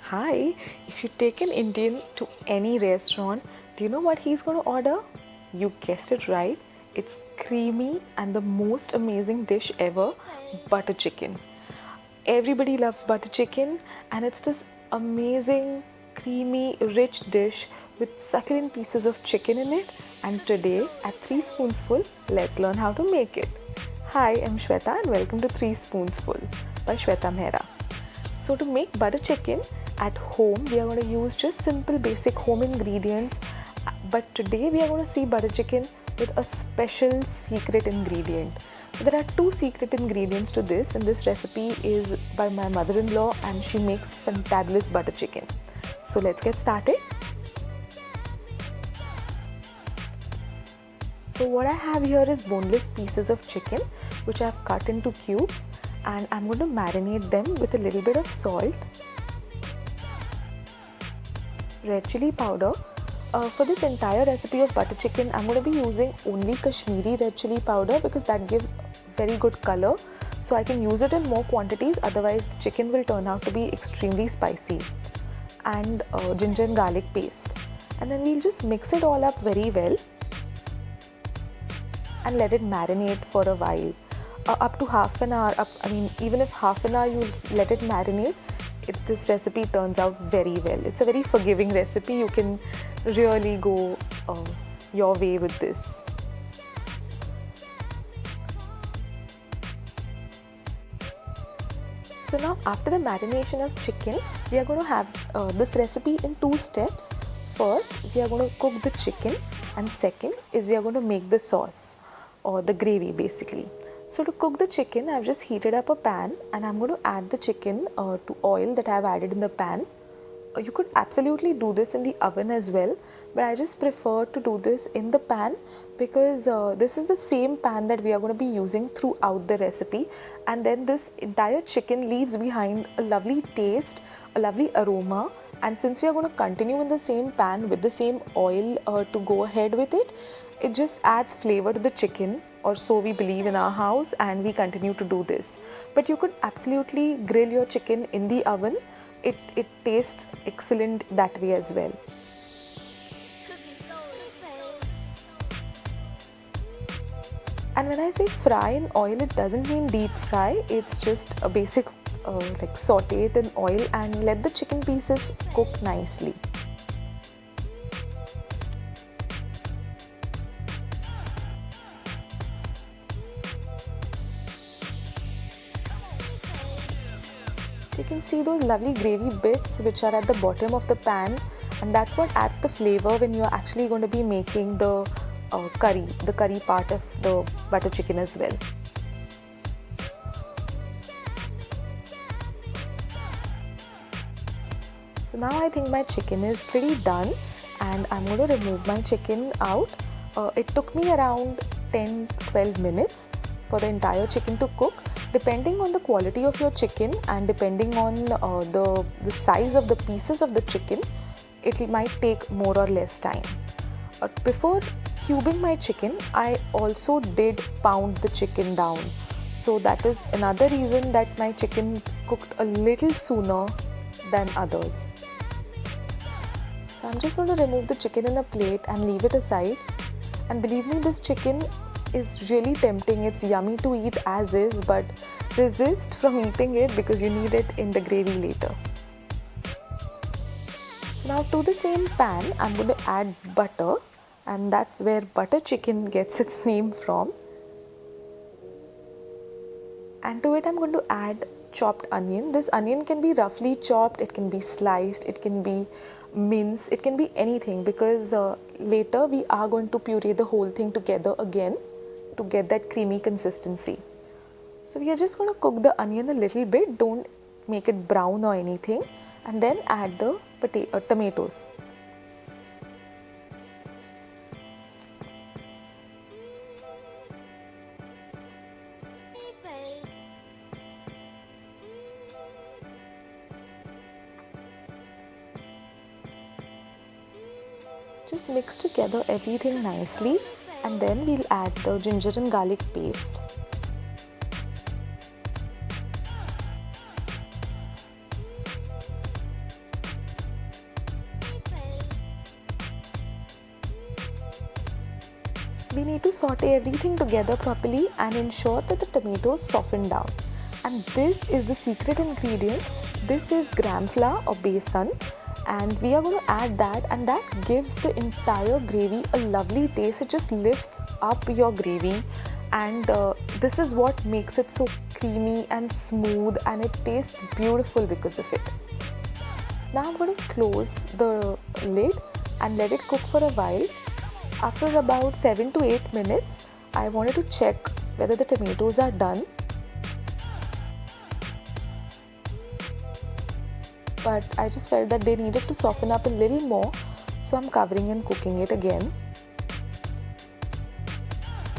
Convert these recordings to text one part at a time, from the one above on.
Hi, if you take an Indian to any restaurant, do you know what he's going to order? You guessed it right. It's creamy and the most amazing dish ever, butter chicken. Everybody loves butter chicken, and it's this amazing, creamy, rich dish with succulent pieces of chicken in it. And today, at 3 Spoonsful, let's learn how to make it. Hi, I'm Shweta, and welcome to 3 Spoonsful by Shweta Mehra. So to make butter chicken at home, we are going to use just simple basic home ingredients. But today we are going to see butter chicken with a special secret ingredient. So there are two secret ingredients to this, and this recipe is by my mother-in-law and she makes fantabulous butter chicken. So let's get started. So what I have here is boneless pieces of chicken which I have cut into cubes, and I'm going to marinate them with a little bit of salt, red chili powder. For this entire recipe of butter chicken, I'm going to be using only Kashmiri red chili powder because that gives very good color. So I can use it in more quantities, otherwise the chicken will turn out to be extremely spicy. And ginger and garlic paste. And then we'll just mix it all up very well and let it marinate for a while. Up to half an hour, even if half an hour you let it marinate, this recipe turns out very well. It's a very forgiving recipe. You can really go your way with this. So now after the marination of chicken, we are going to have this recipe in two steps. First, we are going to cook the chicken, and second is we are going to make the sauce or the gravy basically. So to cook the chicken, I've just heated up a pan and I'm going to add the chicken to oil that I've added in the pan. You could absolutely do this in the oven as well, but I just prefer to do this in the pan because this is the same pan that we are going to be using throughout the recipe, and then this entire chicken leaves behind a lovely taste, a lovely aroma. And since we are going to continue in the same pan with the same oil to go ahead with it, it just adds flavor to the chicken, or so we believe in our house, and we continue to do this. But you could absolutely grill your chicken in the oven. It tastes excellent that way as well. And when I say fry in oil, it doesn't mean deep fry. It's just a basic like saute it in oil and let the chicken pieces cook nicely. You can see those lovely gravy bits which are at the bottom of the pan, and that's what adds the flavor when you're actually going to be making the curry part of the butter chicken as well. So now I think my chicken is pretty done, and I'm going to remove my chicken out. It took me around 10-12 minutes for the entire chicken to cook. Depending on the quality of your chicken and depending on the size of the pieces of the chicken, it might take more or less time. Before cubing my chicken, I also did pound the chicken down. So that is another reason that my chicken cooked a little sooner than others. So I'm just going to remove the chicken in a plate and leave it aside. And believe me, this chicken is really tempting. It's yummy to eat as is, but resist from eating it because you need it in the gravy later. So now to the same pan, I'm going to add butter, and that's where butter chicken gets its name from. And to it I'm going to add chopped onion. This onion can be roughly chopped, it can be sliced, it can be minced, it can be anything, because later we are going to puree the whole thing together again to get that creamy consistency. So we are just going to cook the onion a little bit, don't make it brown or anything, and then add the tomatoes. Just mix together everything nicely, and then we'll add the ginger and garlic paste. we need to saute everything together properly and ensure that the tomatoes soften down. And this is the secret ingredient. This is gram flour or besan, and we are going to add that, and that gives the entire gravy a lovely taste. It just lifts up your gravy, and this is what makes it so creamy and smooth, and it tastes beautiful because of it. So now I'm going to close the lid and let it cook for a while. After about 7 to 8 minutes, I wanted to check whether the tomatoes are done. But I just felt that they needed to soften up a little more, so I'm covering and cooking it again.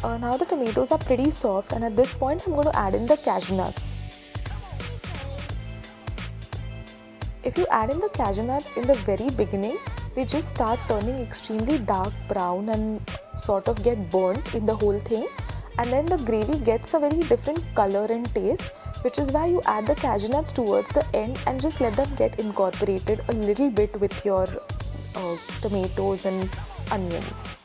Now the tomatoes are pretty soft, and at this point I'm going to add in the cashew nuts. If you add in the cashew nuts in the very beginning, they just start turning extremely dark brown and sort of get burnt in the whole thing, and then the gravy gets a very different color and taste, which is why you add the cashew nuts towards the end and just let them get incorporated a little bit with your tomatoes and onions.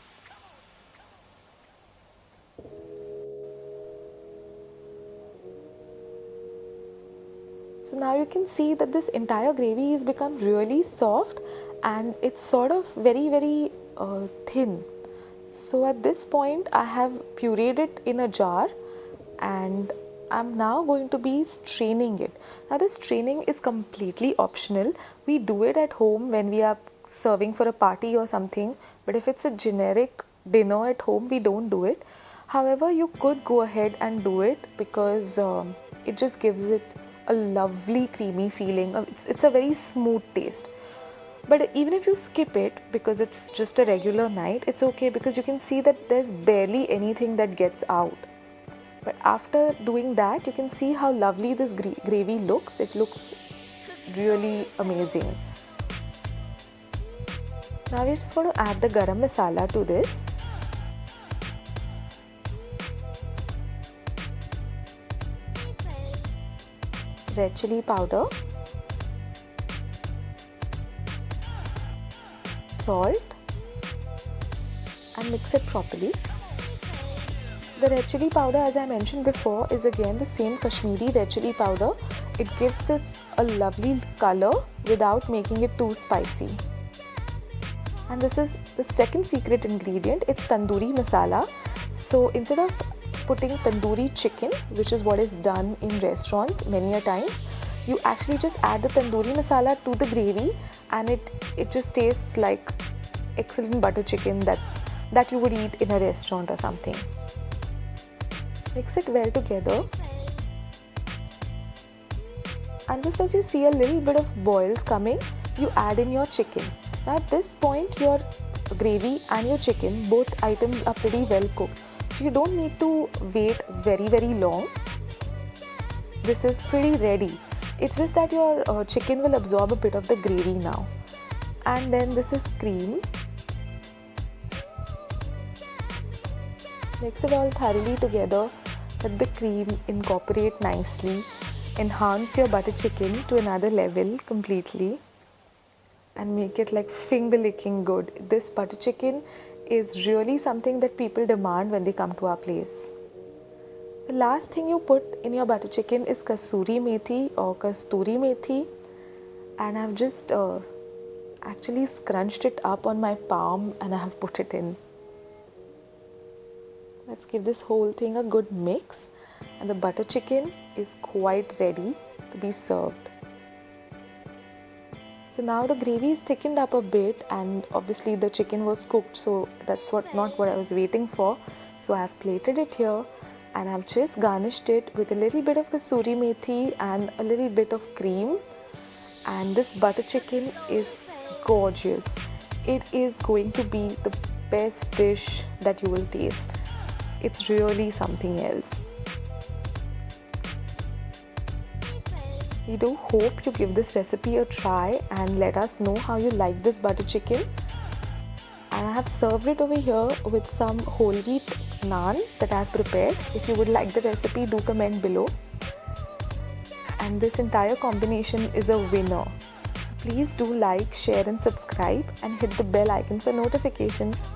So now you can see that this entire gravy has become really soft, and it's sort of very thin. So at this point I have pureed it in a jar, and I'm now going to be straining it. Now this straining is completely optional. We do it at home when we are serving for a party or something, but if it's a generic dinner at home, we don't do it. However, you could go ahead and do it because it just gives it a lovely creamy feeling. It's a very smooth taste. But even if you skip it because it's just a regular night, it's okay, because you can see that there's barely anything that gets out. But after doing that, you can see how lovely this gravy looks. It looks really amazing. Now we're just going to add the garam masala to this. Red chili powder, salt, and mix it properly. The red chili powder, as I mentioned before, is again the same Kashmiri red chili powder. It gives this a lovely color without making it too spicy. And this is the second secret ingredient. It's tandoori masala. So instead of putting tandoori chicken, which is what is done in restaurants many a times, you actually just add the tandoori masala to the gravy, and it just tastes like excellent butter chicken that you would eat in a restaurant or something. Mix it well together, and just as you see a little bit of boils coming, you add in your chicken. Now at this point, your gravy and your chicken, both items are pretty well cooked, so you don't need to wait very long. This is pretty ready. It's just that your chicken will absorb a bit of the gravy now. And then this is cream. Mix it all thoroughly together. Let the cream incorporate nicely. Enhance your butter chicken to another level completely, and make it like finger licking good. This butter chicken is really something that people demand when they come to our place. The last thing you put in your butter chicken is kasuri methi or kasturi methi, and I've just actually scrunched it up on my palm and I have put it in. Let's give this whole thing a good mix, and the butter chicken is quite ready to be served. So now the gravy is thickened up a bit, and obviously the chicken was cooked, so that's not what I was waiting for. So I have plated it here, and I've just garnished it with a little bit of kasuri methi and a little bit of cream. And this butter chicken is gorgeous. It is going to be the best dish that you will taste. It's really something else. We do hope you give this recipe a try and let us know how you like this butter chicken. And I have served it over here with some whole wheat naan that I have prepared. If you would like the recipe, do comment below. And this entire combination is a winner. So please do like, share and subscribe, and hit the bell icon for notifications.